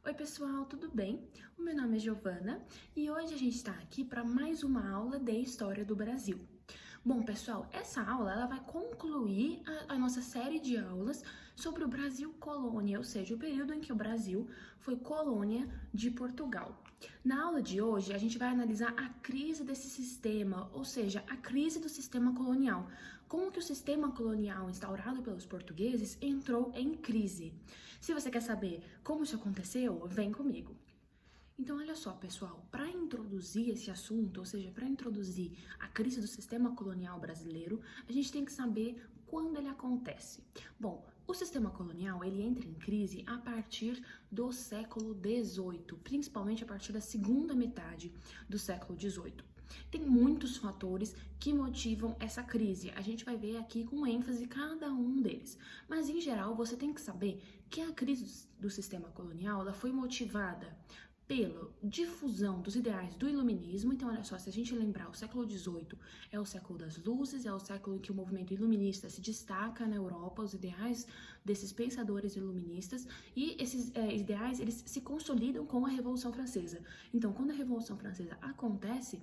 Oi pessoal, tudo bem? O meu nome é Giovana e hoje a gente está aqui para mais uma aula de História do Brasil. Bom pessoal, essa aula ela vai concluir a nossa série de aulas sobre o Brasil colônia, ou seja, o período em que o Brasil foi colônia de Portugal. Na aula de hoje a gente vai analisar a crise desse sistema, ou seja, a crise do sistema colonial. Como que o sistema colonial instaurado pelos portugueses entrou em crise? Se você quer saber como isso aconteceu, vem comigo. Então, olha só, pessoal, para introduzir esse assunto, ou seja, para introduzir a crise do sistema colonial brasileiro, a gente tem que saber quando ele acontece. Bom, o sistema colonial, ele entra em crise a partir do século XVIII, principalmente a partir da segunda metade do século XVIII. Tem muitos fatores que motivam essa crise. A gente vai ver aqui com ênfase cada um deles. Mas, em geral, você tem que saber que a crise do sistema colonial ela foi motivada pela difusão dos ideais do iluminismo. Então, olha só, se a gente lembrar, o século XVIII é o século das luzes, é o século em que o movimento iluminista se destaca na Europa, os ideais desses pensadores iluministas, e esses ideais, eles se consolidam com a Revolução Francesa. Então, quando a Revolução Francesa acontece,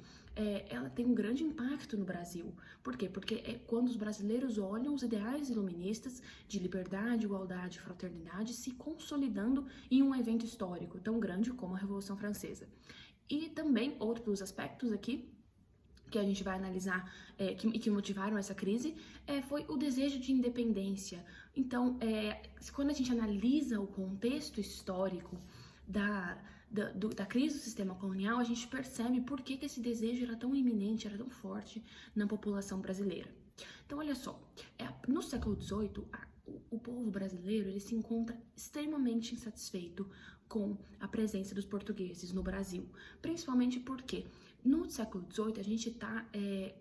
ela tem um grande impacto no Brasil. Por quê? Porque é quando os brasileiros olham os ideais iluministas de liberdade, igualdade e fraternidade se consolidando em um evento histórico tão grande como a Revolução Francesa. E também outros aspectos aqui que a gente vai analisar que motivaram essa crise foi o desejo de independência. Então, quando a gente analisa o contexto histórico da crise do sistema colonial, a gente percebe por que esse desejo era tão iminente, era tão forte na população brasileira. Então, olha só, no século XVIII, o povo brasileiro ele se encontra extremamente insatisfeito com a presença dos portugueses no Brasil, principalmente porque no século XVIII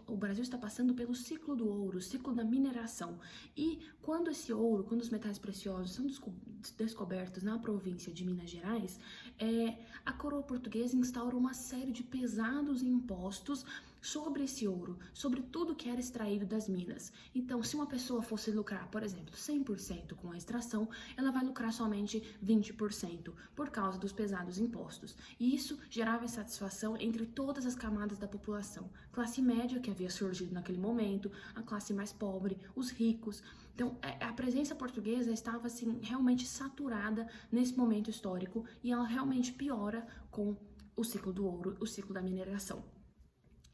o Brasil está passando pelo ciclo do ouro, o ciclo da mineração. E quando os metais preciosos são descobertos na província de Minas Gerais, a coroa portuguesa instaura uma série de pesados impostos sobre esse ouro, sobre tudo que era extraído das minas. Então, se uma pessoa fosse lucrar, por exemplo, 100% com a extração, ela vai lucrar somente 20% por causa dos pesados impostos. E isso gerava insatisfação entre todas as camadas da população. Classe média, que havia surgido naquele momento, a classe mais pobre, os ricos. Então, a presença portuguesa estava, assim, realmente saturada nesse momento histórico e ela realmente piora com o ciclo do ouro, o ciclo da mineração.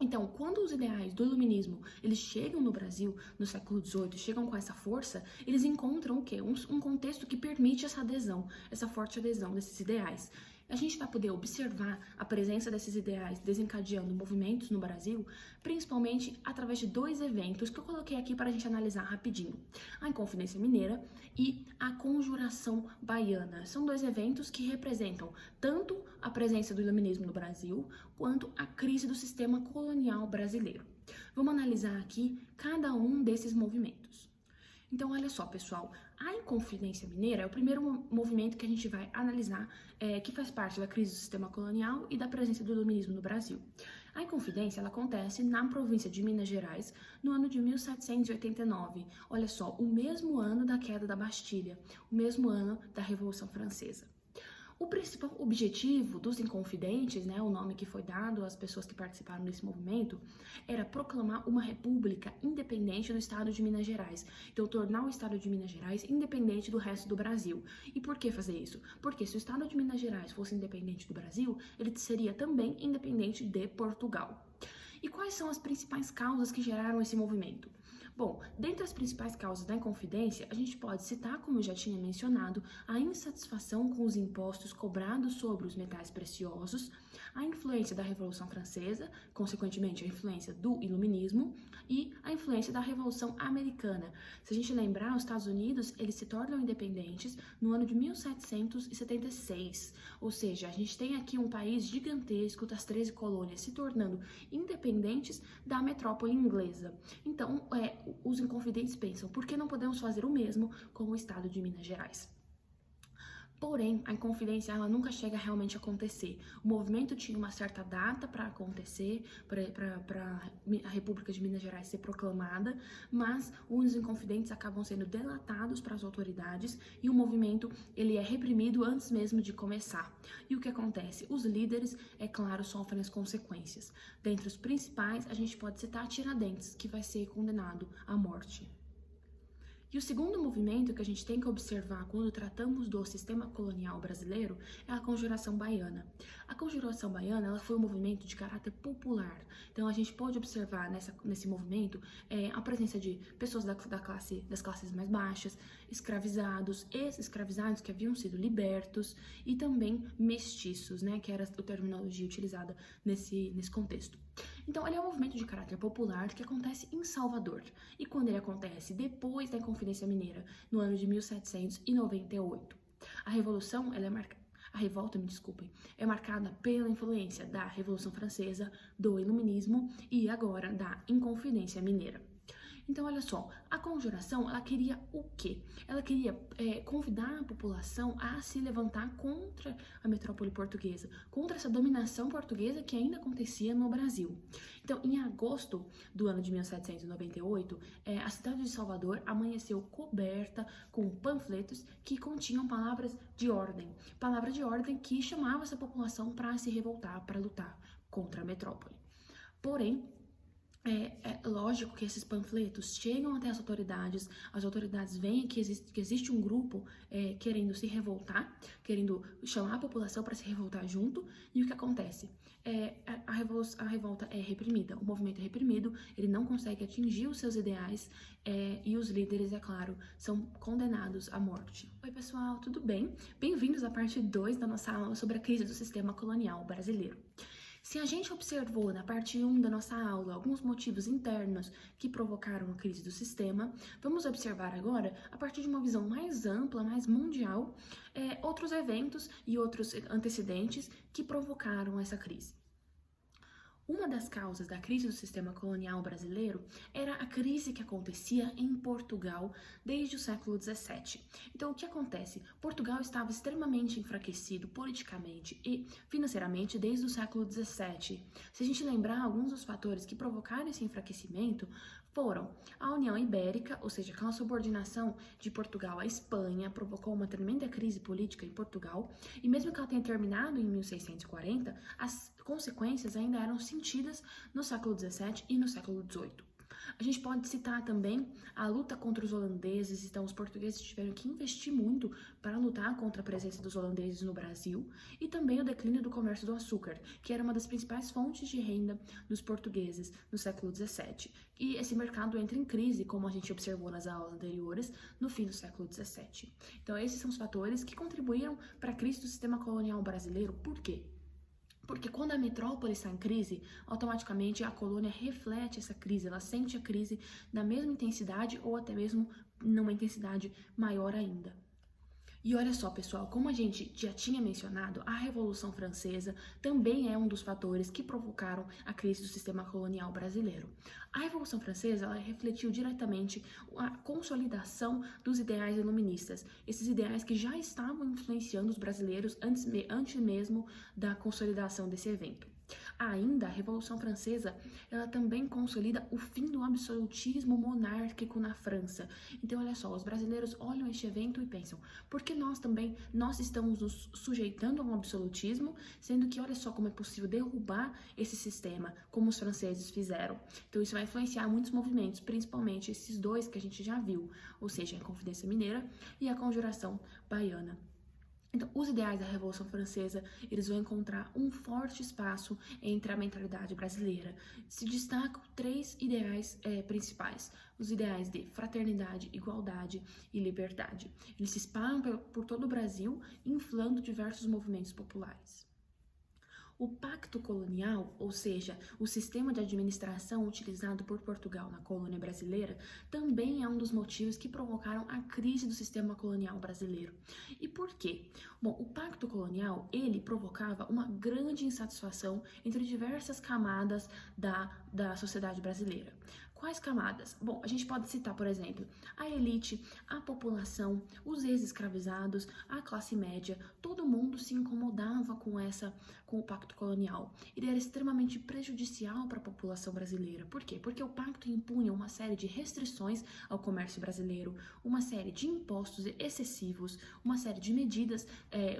Então, quando os ideais do iluminismo eles chegam no Brasil no século XVIII, chegam com essa força, eles encontram o quê? Um contexto que permite essa adesão, essa forte adesão desses ideais. A gente vai poder observar a presença desses ideais desencadeando movimentos no Brasil, principalmente através de dois eventos que eu coloquei aqui para a gente analisar rapidinho. A Inconfidência Mineira e a Conjuração Baiana. São dois eventos que representam tanto a presença do iluminismo no Brasil, quanto a crise do sistema colonial brasileiro. Vamos analisar aqui cada um desses movimentos. Então, olha só, pessoal, a Inconfidência Mineira é o primeiro movimento que a gente vai analisar, que faz parte da crise do sistema colonial e da presença do iluminismo no Brasil. A Inconfidência, ela acontece na província de Minas Gerais, no ano de 1789. Olha só, o mesmo ano da queda da Bastilha, o mesmo ano da Revolução Francesa. O principal objetivo dos Inconfidentes, o nome que foi dado às pessoas que participaram desse movimento, era proclamar uma república independente do estado de Minas Gerais. Então, tornar o estado de Minas Gerais independente do resto do Brasil. E por que fazer isso? Porque se o estado de Minas Gerais fosse independente do Brasil, ele seria também independente de Portugal. E quais são as principais causas que geraram esse movimento? Bom, dentre as principais causas da Inconfidência, a gente pode citar, como eu já tinha mencionado, a insatisfação com os impostos cobrados sobre os metais preciosos, a influência da Revolução Francesa, consequentemente a influência do Iluminismo e a influência da Revolução Americana. Se a gente lembrar, os Estados Unidos, eles se tornam independentes no ano de 1776, ou seja, a gente tem aqui um país gigantesco das 13 colônias se tornando independentes da metrópole inglesa. Então, os Inconfidentes pensam, por que não podemos fazer o mesmo com o estado de Minas Gerais? Porém, a Inconfidência ela nunca chega a realmente acontecer. O movimento tinha uma certa data para acontecer, para a República de Minas Gerais ser proclamada, mas os Inconfidentes acabam sendo delatados para as autoridades e o movimento ele é reprimido antes mesmo de começar. E o que acontece? Os líderes, é claro, sofrem as consequências. Dentre os principais, a gente pode citar Tiradentes, que vai ser condenado à morte. E o segundo movimento que a gente tem que observar quando tratamos do sistema colonial brasileiro é a Conjuração Baiana. A Conjuração Baiana ela foi um movimento de caráter popular, então a gente pode observar nesse movimento a presença de pessoas das classes mais baixas, escravizados, ex-escravizados que haviam sido libertos e também mestiços, né, que era a terminologia utilizada nesse contexto. Então, ele é um movimento de caráter popular que acontece em Salvador. E quando ele acontece depois da Inconfidência Mineira, no ano de 1798. A revolução, a revolta, me desculpem, é marcada pela influência da Revolução Francesa, do Iluminismo e agora da Inconfidência Mineira. Então, olha só, a Conjuração, ela queria o quê? Ela queria convidar a população a se levantar contra a metrópole portuguesa, contra essa dominação portuguesa que ainda acontecia no Brasil. Então, em agosto do ano de 1798, a cidade de Salvador amanheceu coberta com panfletos que continham palavras de ordem que chamava essa população para se revoltar, para lutar contra a metrópole. Porém, é lógico que esses panfletos chegam até as autoridades veem que existe um grupo querendo se revoltar, querendo chamar a população para se revoltar junto, e o que acontece? A revolta é reprimida, o movimento é reprimido, ele não consegue atingir os seus ideais e os líderes, é claro, são condenados à morte. Oi pessoal, tudo bem? Bem-vindos à parte 2 da nossa aula sobre a crise do sistema colonial brasileiro. Se a gente observou na parte 1 da nossa aula alguns motivos internos que provocaram a crise do sistema, vamos observar agora, a partir de uma visão mais ampla, mais mundial, outros eventos e outros antecedentes que provocaram essa crise. Uma das causas da crise do sistema colonial brasileiro era a crise que acontecia em Portugal desde o século XVII. Então, o que acontece? Portugal estava extremamente enfraquecido politicamente e financeiramente desde o século XVII. Se a gente lembrar, alguns dos fatores que provocaram esse enfraquecimento foram a União Ibérica, ou seja, aquela subordinação de Portugal à Espanha, provocou uma tremenda crise política em Portugal, e mesmo que ela tenha terminado em 1640, as consequências ainda eram sentidas no século XVII e no século XVIII. A gente pode citar também a luta contra os holandeses, então os portugueses tiveram que investir muito para lutar contra a presença dos holandeses no Brasil, e também o declínio do comércio do açúcar, que era uma das principais fontes de renda dos portugueses no século XVII. E esse mercado entra em crise, como a gente observou nas aulas anteriores, no fim do século XVII. Então esses são os fatores que contribuíram para a crise do sistema colonial brasileiro. Por quê? Porque quando a metrópole está em crise, automaticamente a colônia reflete essa crise, ela sente a crise na mesma intensidade ou até mesmo numa intensidade maior ainda. E olha só, pessoal, como a gente já tinha mencionado, a Revolução Francesa também é um dos fatores que provocaram a crise do sistema colonial brasileiro. A Revolução Francesa ela refletiu diretamente a consolidação dos ideais iluministas, esses ideais que já estavam influenciando os brasileiros antes mesmo da consolidação desse evento. Ainda, a Revolução Francesa, ela também consolida o fim do absolutismo monárquico na França. Então, olha só, os brasileiros olham este evento e pensam, por que nós estamos nos sujeitando a um absolutismo, sendo que olha só como é possível derrubar esse sistema, como os franceses fizeram. Então, isso vai influenciar muitos movimentos, principalmente esses dois que a gente já viu, ou seja, a Inconfidência Mineira e a Conjuração Baiana. Então, os ideais da Revolução Francesa, eles vão encontrar um forte espaço entre a mentalidade brasileira. Se destacam 3 ideais principais, os ideais de fraternidade, igualdade e liberdade. Eles se espalham por todo o Brasil, inflando diversos movimentos populares. O pacto colonial, ou seja, o sistema de administração utilizado por Portugal na colônia brasileira, também é um dos motivos que provocaram a crise do sistema colonial brasileiro. E por quê? Bom, o pacto colonial, ele provocava uma grande insatisfação entre diversas camadas da sociedade brasileira. Quais camadas? Bom, a gente pode citar, por exemplo, a elite, a população, os ex-escravizados, a classe média. Todo mundo se incomodava com o pacto colonial. Ele era extremamente prejudicial para a população brasileira. Por quê? Porque o pacto impunha uma série de restrições ao comércio brasileiro, uma série de impostos excessivos, uma série de medidas,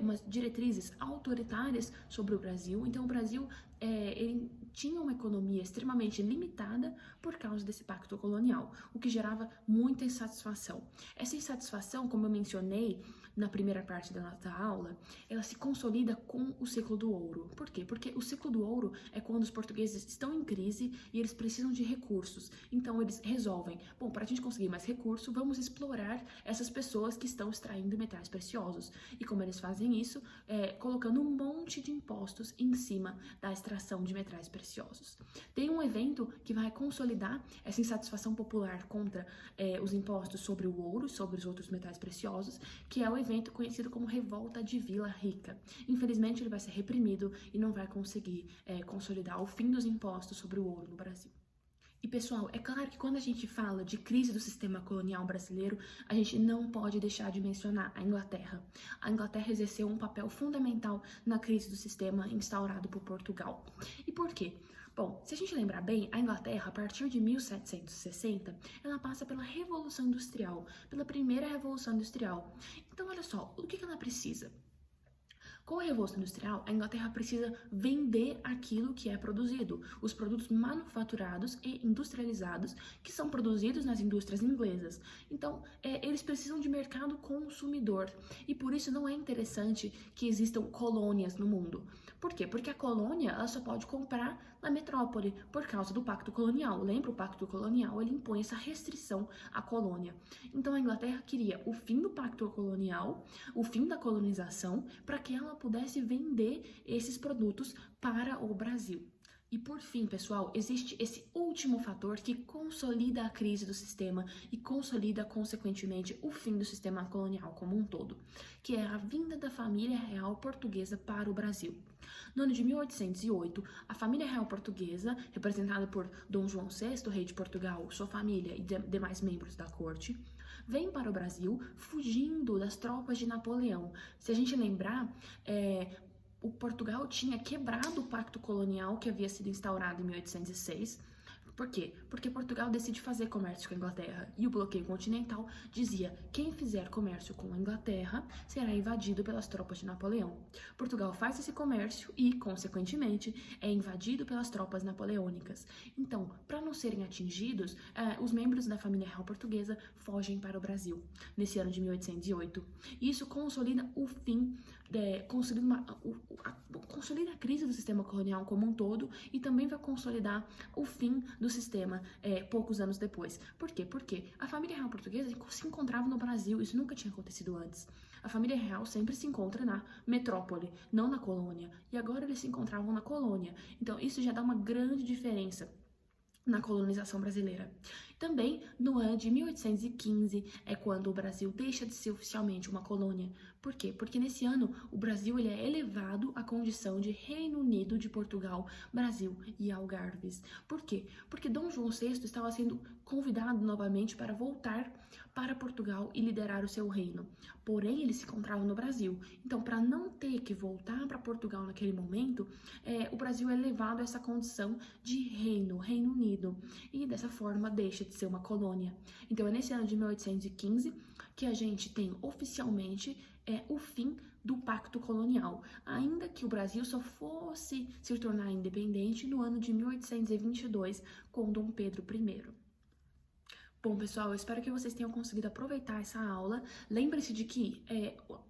umas diretrizes autoritárias sobre o Brasil. Então, o Brasil ele tinha uma economia extremamente limitada por causa desse pacto colonial, o que gerava muita insatisfação. Essa insatisfação, como eu mencionei na primeira parte da nossa aula, ela se consolida com o ciclo do ouro. Por quê? Porque o ciclo do ouro é quando os portugueses estão em crise e eles precisam de recursos. Então eles resolvem, bom, para a gente conseguir mais recurso, vamos explorar essas pessoas que estão extraindo metais preciosos. E como eles fazem isso? Colocando um monte de impostos em cima da extração de metais preciosos. Tem um evento que vai consolidar essa insatisfação popular contra os impostos sobre o ouro, sobre os outros metais preciosos, que é o evento conhecido como Revolta de Vila Rica. Infelizmente, ele vai ser reprimido e não vai conseguir consolidar o fim dos impostos sobre o ouro no Brasil. E, pessoal, é claro que quando a gente fala de crise do sistema colonial brasileiro, a gente não pode deixar de mencionar a Inglaterra. A Inglaterra exerceu um papel fundamental na crise do sistema instaurado por Portugal. E por quê? Bom, se a gente lembrar bem, a Inglaterra, a partir de 1760, ela passa pela Revolução Industrial, pela primeira Revolução Industrial. Então, olha só, o que ela precisa? Com a Revolução Industrial, a Inglaterra precisa vender aquilo que é produzido, os produtos manufaturados e industrializados que são produzidos nas indústrias inglesas. Então, eles precisam de mercado consumidor e por isso não é interessante que existam colônias no mundo. Por quê? Porque a colônia ela só pode comprar na metrópole por causa do Pacto Colonial. Lembra o Pacto Colonial? Ele impõe essa restrição à colônia. Então, a Inglaterra queria o fim do Pacto Colonial, o fim da colonização, para que ela pudesse vender esses produtos para o Brasil. E por fim, pessoal, existe esse último fator que consolida a crise do sistema e consolida, consequentemente, o fim do sistema colonial como um todo, que é a vinda da família real portuguesa para o Brasil. No ano de 1808, a família real portuguesa, representada por Dom João VI, rei de Portugal, sua família e demais membros da corte, vem para o Brasil fugindo das tropas de Napoleão. Se a gente lembrar, o Portugal tinha quebrado o pacto colonial que havia sido instaurado em 1806. Por quê? Porque Portugal decide fazer comércio com a Inglaterra e o bloqueio continental dizia: quem fizer comércio com a Inglaterra será invadido pelas tropas de Napoleão. Portugal faz esse comércio e, consequentemente, é invadido pelas tropas napoleônicas. Então, para não serem atingidos, os membros da família real portuguesa fogem para o Brasil nesse ano de 1808. Isso consolida o fim, consolida a crise do sistema colonial como um todo e também vai consolidar o fim do sistema poucos anos depois. Por quê? Porque a família real portuguesa se encontrava no Brasil, isso nunca tinha acontecido antes. A família real sempre se encontra na metrópole, não na colônia. E agora eles se encontravam na colônia. Então isso já dá uma grande diferença na colonização brasileira. Também, no ano de 1815, é quando o Brasil deixa de ser oficialmente uma colônia. Por quê? Porque nesse ano, o Brasil ele é elevado à condição de Reino Unido de Portugal, Brasil e Algarves. Por quê? Porque Dom João VI estava sendo convidado novamente para voltar para Portugal e liderar o seu reino. Porém, ele se encontrava no Brasil. Então, para não ter que voltar para Portugal naquele momento, o Brasil é levado a essa condição de Reino Unido. E dessa forma, deixa de ser uma colônia. Então, é nesse ano de 1815 que a gente tem oficialmente o fim do pacto colonial, ainda que o Brasil só fosse se tornar independente no ano de 1822 com Dom Pedro I. Bom, pessoal, eu espero que vocês tenham conseguido aproveitar essa aula. Lembre-se de que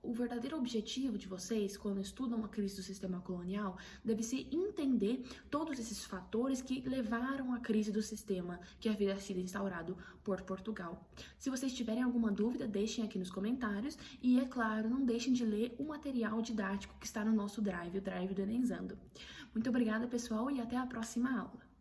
o verdadeiro objetivo de vocês, quando estudam a crise do sistema colonial, deve ser entender todos esses fatores que levaram à crise do sistema que havia sido instaurado por Portugal. Se vocês tiverem alguma dúvida, deixem aqui nos comentários e, é claro, não deixem de ler o material didático que está no nosso Drive, o Drive do Enenzando. Muito obrigada, pessoal, e até a próxima aula.